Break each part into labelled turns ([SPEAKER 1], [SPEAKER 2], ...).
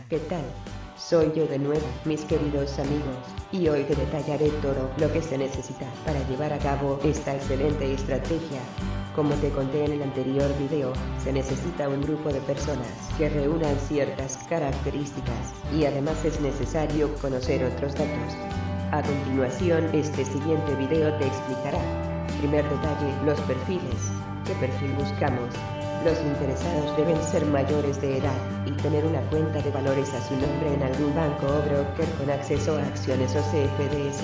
[SPEAKER 1] ¿qué tal? Soy yo de nuevo, mis queridos amigos, y hoy te detallaré todo lo que se necesita para llevar a cabo esta excelente estrategia. Como te conté en el anterior video, se necesita un grupo de personas que reúnan ciertas características, y además es necesario conocer otros datos. A continuación, este siguiente video te explicará. Primer detalle, los perfiles. ¿Qué perfil buscamos? Los interesados deben ser mayores de edad y tener una cuenta de valores a su nombre en algún banco o broker con acceso a acciones o CFDs.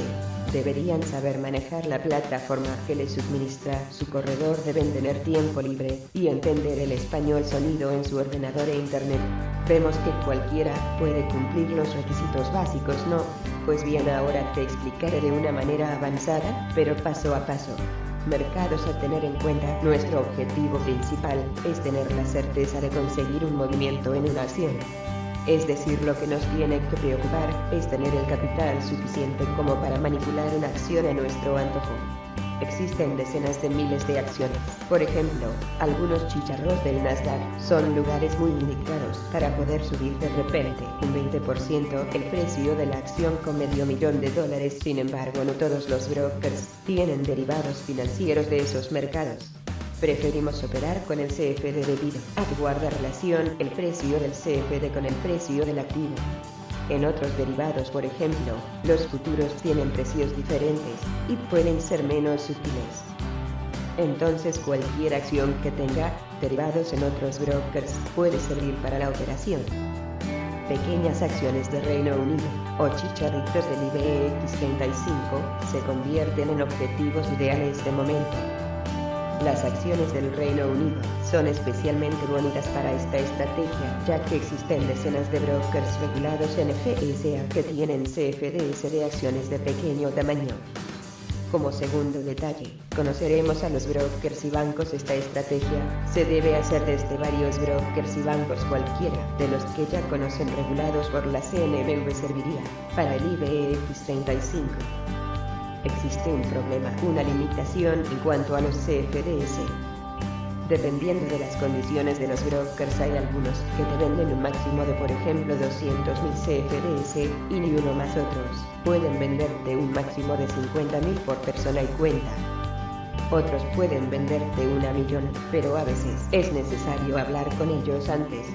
[SPEAKER 1] Deberían saber manejar la plataforma que les suministra su corredor, deben tener tiempo libre y entender el español sonido en su ordenador e internet. Vemos que cualquiera puede cumplir los requisitos básicos, ¿no? Pues bien, ahora te explicaré de una manera avanzada, pero paso a paso. Mercados a tener en cuenta. Nuestro objetivo principal es tener la certeza de conseguir un movimiento en una acción. Es decir, lo que nos tiene que preocupar es tener el capital suficiente como para manipular una acción a nuestro antojo. Existen decenas de miles de acciones. Por ejemplo, algunos chicharros del Nasdaq son lugares muy indicados para poder subir de repente un 20% el precio de la acción con $500,000. Sin embargo, no todos los brokers tienen derivados financieros de esos mercados. Preferimos operar con el CFD debido a que guarda relación el precio del CFD con el precio del activo. En otros derivados, por ejemplo, los futuros tienen precios diferentes y pueden ser menos útiles. Entonces, cualquier acción que tenga derivados en otros brokers puede servir para la operación. Pequeñas acciones de Reino Unido o chicharritos del IBEX 35 se convierten en objetivos ideales de momento. Las acciones del Reino Unido son especialmente bonitas para esta estrategia, ya que existen decenas de brokers regulados en FSA que tienen CFDs de acciones de pequeño tamaño. Como segundo detalle, conoceremos a los brokers y bancos. Esta estrategia se debe hacer desde varios brokers y bancos. Cualquiera de los que ya conocen regulados por la CNMV serviría para el IBEX 35. Existe un problema, una limitación en cuanto a los CFDs. Dependiendo de las condiciones de los brokers, hay algunos que te venden un máximo de, por ejemplo, 200.000 CFDs y ni uno más. Otros pueden venderte un máximo de 50.000 por persona y cuenta. Otros pueden venderte 1.000.000, pero a veces es necesario hablar con ellos antes.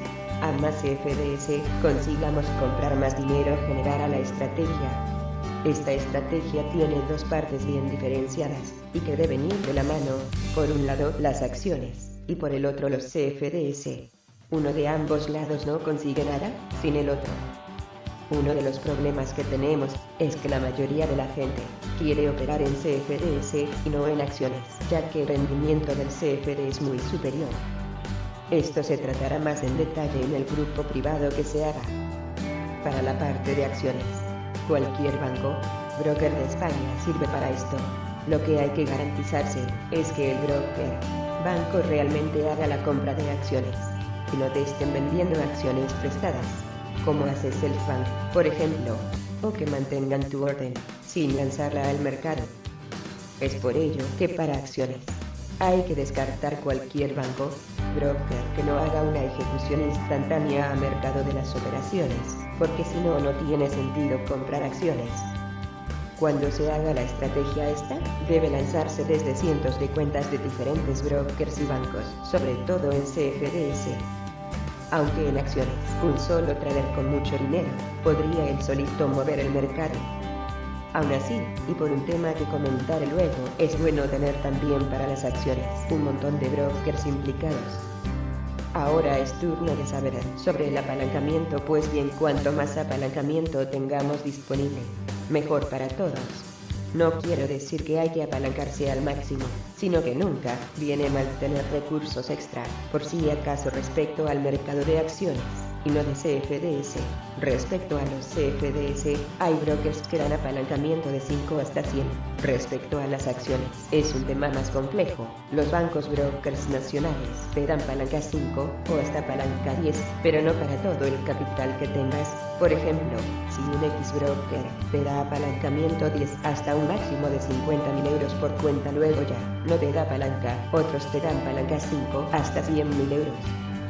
[SPEAKER 1] A más CFDs consigamos comprar más dinero generará la estrategia. Esta estrategia tiene dos partes bien diferenciadas, y que deben ir de la mano, por un lado las acciones, y por el otro los CFDs. Uno de ambos lados no consigue nada sin el otro. Uno de los problemas que tenemos es que la mayoría de la gente quiere operar en CFDs y no en acciones, ya que el rendimiento del CFD es muy superior. Esto se tratará más en detalle en el grupo privado que se haga. Para la parte de acciones, cualquier banco, broker de España sirve para esto. Lo que hay que garantizarse es que el broker, banco realmente haga la compra de acciones, y no te estén vendiendo acciones prestadas, como hace Selfbank, por ejemplo, o que mantengan tu orden, sin lanzarla al mercado. Es por ello que para acciones, hay que descartar cualquier banco, broker que no haga una ejecución instantánea a mercado de las operaciones, porque si no, no tiene sentido comprar acciones. Cuando se haga la estrategia esta, debe lanzarse desde cientos de cuentas de diferentes brokers y bancos, sobre todo en CFDs. Aunque en acciones, un solo trader con mucho dinero, podría él solito mover el mercado. Aún así, y por un tema que comentaré luego, es bueno tener también para las acciones un montón de brokers implicados. Ahora es turno de saber sobre el apalancamiento. Pues bien, cuanto más apalancamiento tengamos disponible, mejor para todos. No quiero decir que hay que apalancarse al máximo, sino que nunca viene mal tener recursos extra, por si acaso, respecto al mercado de acciones, y no de CFDs. Respecto a los CFDs, hay brokers que dan apalancamiento de 5 hasta 100. Respecto a las acciones, es un tema más complejo. Los bancos brokers nacionales te dan palanca 5 o hasta palanca 10, pero no para todo el capital que tengas. Por ejemplo, si un X broker te da apalancamiento 10 hasta un máximo de 50.000 euros por cuenta, luego ya no te da palanca. Otros te dan palanca 5 hasta 100.000 euros.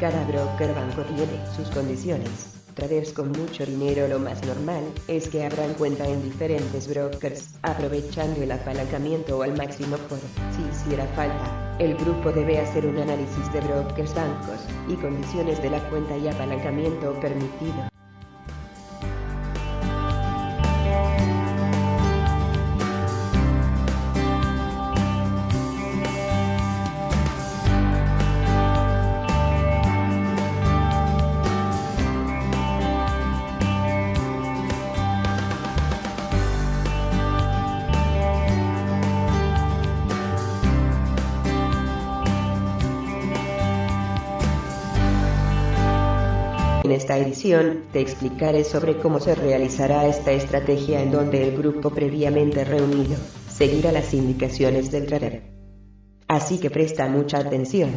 [SPEAKER 1] Cada broker banco tiene sus condiciones. traders con mucho dinero lo más normal es que abran cuenta en diferentes brokers, aprovechando el apalancamiento al máximo por si hiciera falta. El grupo debe hacer un análisis de brokers, bancos y condiciones de la cuenta y apalancamiento permitido. En esta edición, te explicaré sobre cómo se realizará esta estrategia en donde el grupo previamente reunido seguirá las indicaciones del trader. Así que presta mucha atención.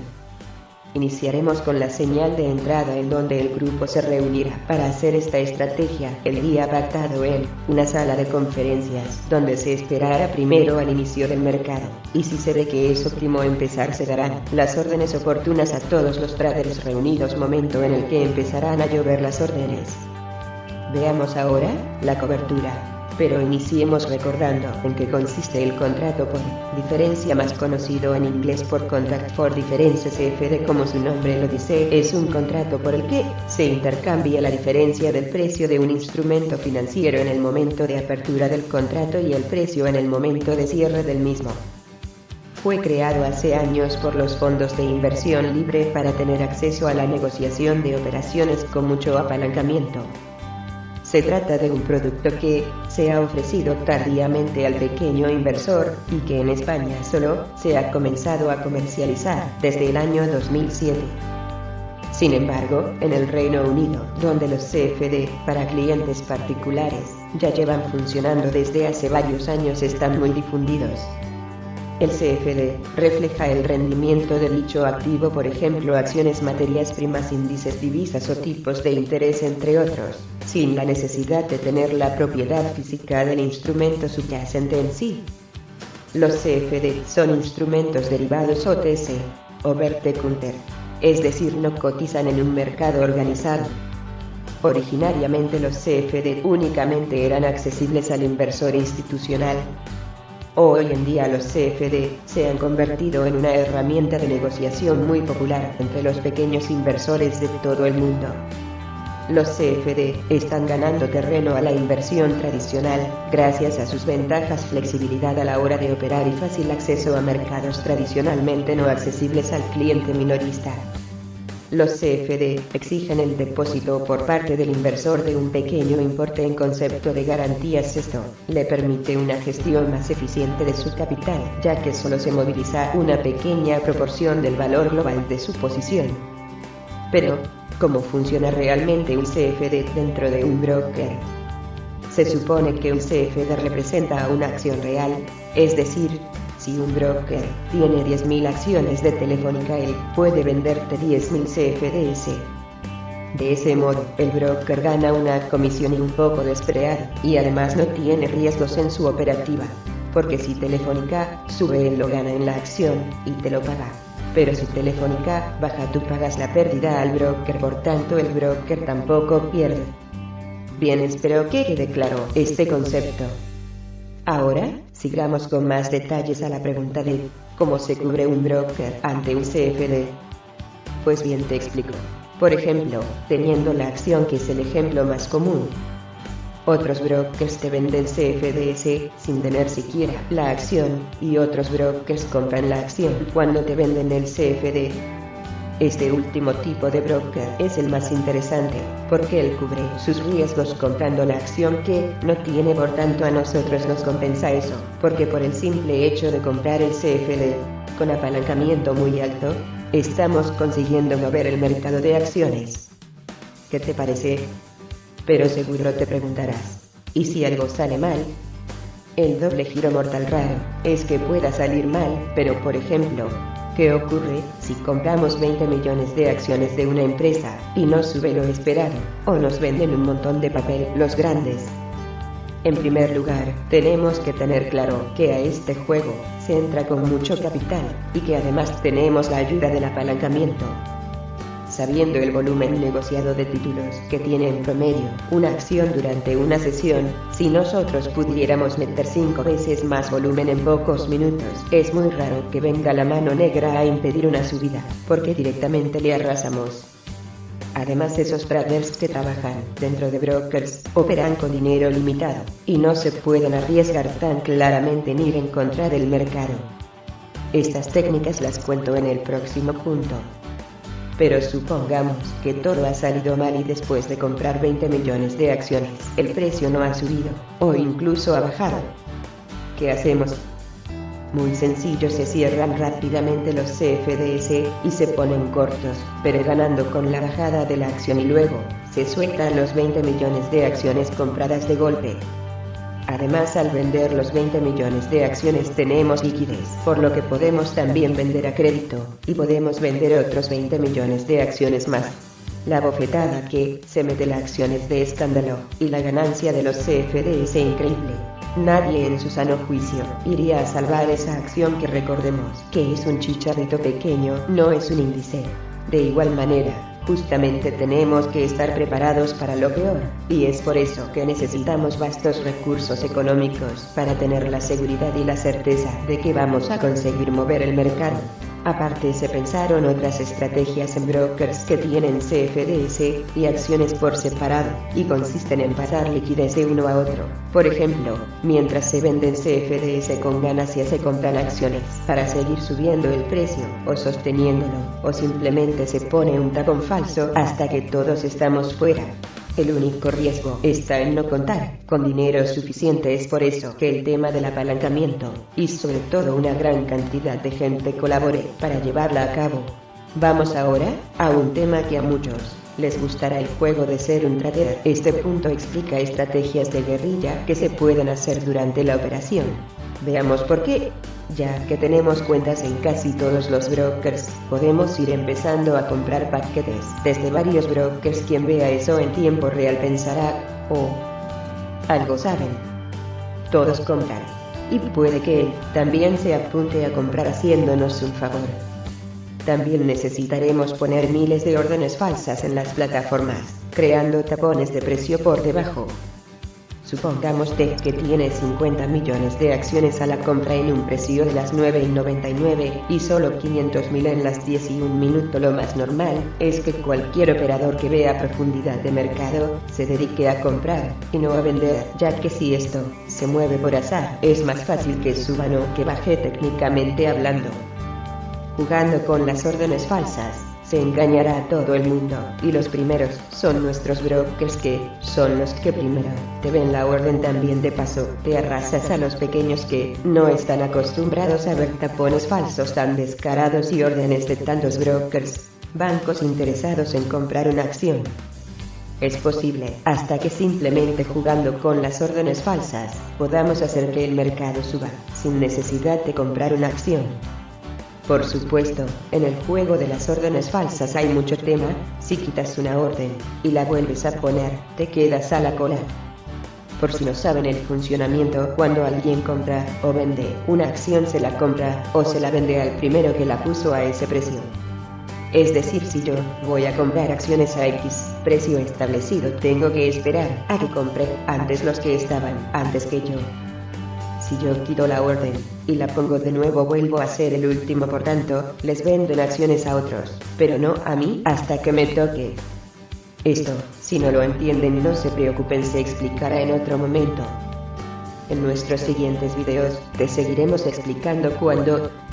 [SPEAKER 1] Iniciaremos con la señal de entrada en donde el grupo se reunirá para hacer esta estrategia el día pactado en una sala de conferencias donde se esperará primero al inicio del mercado, y si se ve que es óptimo empezar se darán las órdenes oportunas a todos los traders reunidos, momento en el que empezarán a llover las órdenes. Veamos ahora la cobertura. Pero iniciemos recordando en qué consiste el contrato por diferencia, más conocido en inglés por Contract for Difference CFD, como su nombre lo dice. Es un contrato por el que se intercambia la diferencia del precio de un instrumento financiero en el momento de apertura del contrato y el precio en el momento de cierre del mismo. Fue creado hace años por los fondos de inversión libre para tener acceso a la negociación de operaciones con mucho apalancamiento. Se trata de un producto que se ha ofrecido tardíamente al pequeño inversor y que en España solo se ha comenzado a comercializar desde el año 2007. Sin embargo, en el Reino Unido, donde los CFD para clientes particulares ya llevan funcionando desde hace varios años, están muy difundidos. El CFD refleja el rendimiento de dicho activo, por ejemplo acciones, materias primas, índices, divisas o tipos de interés, entre otros, sin la necesidad de tener la propiedad física del instrumento subyacente en sí. Los CFD son instrumentos derivados OTC, over the counter, es decir, no cotizan en un mercado organizado. Originariamente los CFD únicamente eran accesibles al inversor institucional. Hoy en día los CFD se han convertido en una herramienta de negociación muy popular entre los pequeños inversores de todo el mundo. Los CFD están ganando terreno a la inversión tradicional, gracias a sus ventajas, flexibilidad a la hora de operar y fácil acceso a mercados tradicionalmente no accesibles al cliente minorista. Los CFD exigen el depósito por parte del inversor de un pequeño importe en concepto de garantías. Esto le permite una gestión más eficiente de su capital, ya que solo se moviliza una pequeña proporción del valor global de su posición. Pero, ¿cómo funciona realmente un CFD dentro de un broker? Se supone que un CFD representa una acción real, es decir, si un broker tiene 10.000 acciones de Telefónica, él puede venderte 10.000 CFDs. De ese modo, el broker gana una comisión y un poco de spread, y además no tiene riesgos en su operativa, porque si Telefónica sube, él lo gana en la acción y te lo paga. Pero si Telefónica baja, tú pagas la pérdida al broker, por tanto el broker tampoco pierde. Bien, espero que quede claro este concepto. Ahora, sigamos con más detalles a la pregunta de ¿cómo se cubre un broker ante un CFD? Pues bien, te explico. Por ejemplo, teniendo la acción, que es el ejemplo más común. Otros brokers te venden CFDs sin tener siquiera la acción, y otros brokers compran la acción cuando te venden el CFD. Este último tipo de broker es el más interesante, porque él cubre sus riesgos comprando la acción que no tiene, por tanto a nosotros nos compensa eso, porque por el simple hecho de comprar el CFD, con apalancamiento muy alto, estamos consiguiendo mover el mercado de acciones. ¿Qué te parece? Pero seguro te preguntarás, ¿y si algo sale mal? El doble giro mortal raro es que pueda salir mal, pero por ejemplo, ¿qué ocurre si compramos 20 millones de acciones de una empresa y no sube lo esperado, o nos venden un montón de papel los grandes? En primer lugar, tenemos que tener claro que a este juego se entra con mucho capital, y que además tenemos la ayuda del apalancamiento. sabiendo el volumen negociado de títulos que tiene en promedio una acción durante una sesión. Si nosotros pudiéramos meter 5 veces más volumen en pocos minutos, es muy raro que venga la mano negra a impedir una subida, porque directamente le arrasamos. Además, esos traders que trabajan dentro de brokers operan con dinero limitado, y no se pueden arriesgar tan claramente en ir en contra del mercado. Estas técnicas las cuento en el próximo punto. Pero supongamos que todo ha salido mal y después de comprar 20 millones de acciones, el precio no ha subido, o incluso ha bajado. ¿Qué hacemos? Muy sencillo, se cierran rápidamente los CFDs y se ponen cortos, pero ganando con la bajada de la acción, y luego se sueltan los 20 millones de acciones compradas de golpe. Además, al vender los 20 millones de acciones tenemos liquidez, por lo que podemos también vender a crédito, y podemos vender otros 20 millones de acciones más. La bofetada que se mete la acción es de escándalo, y la ganancia de los CFDs es increíble. Nadie en su sano juicio iría a salvar esa acción, que recordemos que es un chicharrito pequeño, no es un índice. De igual manera, justamente tenemos que estar preparados para lo peor, y es por eso que necesitamos vastos recursos económicos para tener la seguridad y la certeza de que vamos a conseguir mover el mercado. Aparte, se pensaron otras estrategias en brokers que tienen CFDs y acciones por separado, y consisten en pasar liquidez de uno a otro. Por ejemplo, mientras se venden CFDs con ganancias, se compran acciones para seguir subiendo el precio, o sosteniéndolo, o simplemente se pone un tapón falso hasta que todos estamos fuera. El único riesgo está en no contar con dinero suficiente. Es por eso que el tema del apalancamiento, y sobre todo una gran cantidad de gente, colabore para llevarla a cabo. Vamos ahora a un tema que a muchos les gustará: el juego de ser un trader. Este punto explica estrategias de guerrilla que se pueden hacer durante la operación. Veamos por qué. Ya que tenemos cuentas en casi todos los brokers, podemos ir empezando a comprar paquetes desde varios brokers. Quien vea eso en tiempo real pensará: oh, algo saben. Todos compran. Y puede que él también se apunte a comprar haciéndonos un favor. También necesitaremos poner miles de órdenes falsas en las plataformas, creando tapones de precio por debajo. Supongamos que tiene 50 millones de acciones a la compra en un precio de las 9,99 y solo 500.000 en las 10 y 1 minuto. Lo más normal es que cualquier operador que vea profundidad de mercado se dedique a comprar y no a vender, ya que si esto se mueve por azar, es más fácil que suba o que baje técnicamente hablando. Jugando con las órdenes falsas, se engañará a todo el mundo, y los primeros son nuestros brokers, que son los que primero te ven la orden. También de paso te arrasas a los pequeños que no están acostumbrados a ver tapones falsos tan descarados y órdenes de tantos brokers, bancos interesados en comprar una acción. Es posible, hasta que simplemente jugando con las órdenes falsas, podamos hacer que el mercado suba, sin necesidad de comprar una acción. Por supuesto, en el juego de las órdenes falsas hay mucho tema. Si quitas una orden y la vuelves a poner, te quedas a la cola. Por si no saben el funcionamiento, cuando alguien compra o vende una acción, se la compra o se la vende al primero que la puso a ese precio. Es decir, si yo voy a comprar acciones a X precio establecido, tengo que esperar a que compre antes los que estaban antes que yo. Si yo quito la orden y la pongo de nuevo, vuelvo a ser el último. Por tanto, les venden acciones a otros, pero no a mí hasta que me toque. Esto, si no lo entienden, no se preocupen, se explicará en otro momento. En nuestros siguientes videos, te seguiremos explicando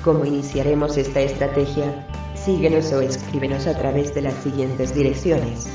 [SPEAKER 1] cómo iniciaremos esta estrategia. Síguenos o escríbenos a través de las siguientes direcciones.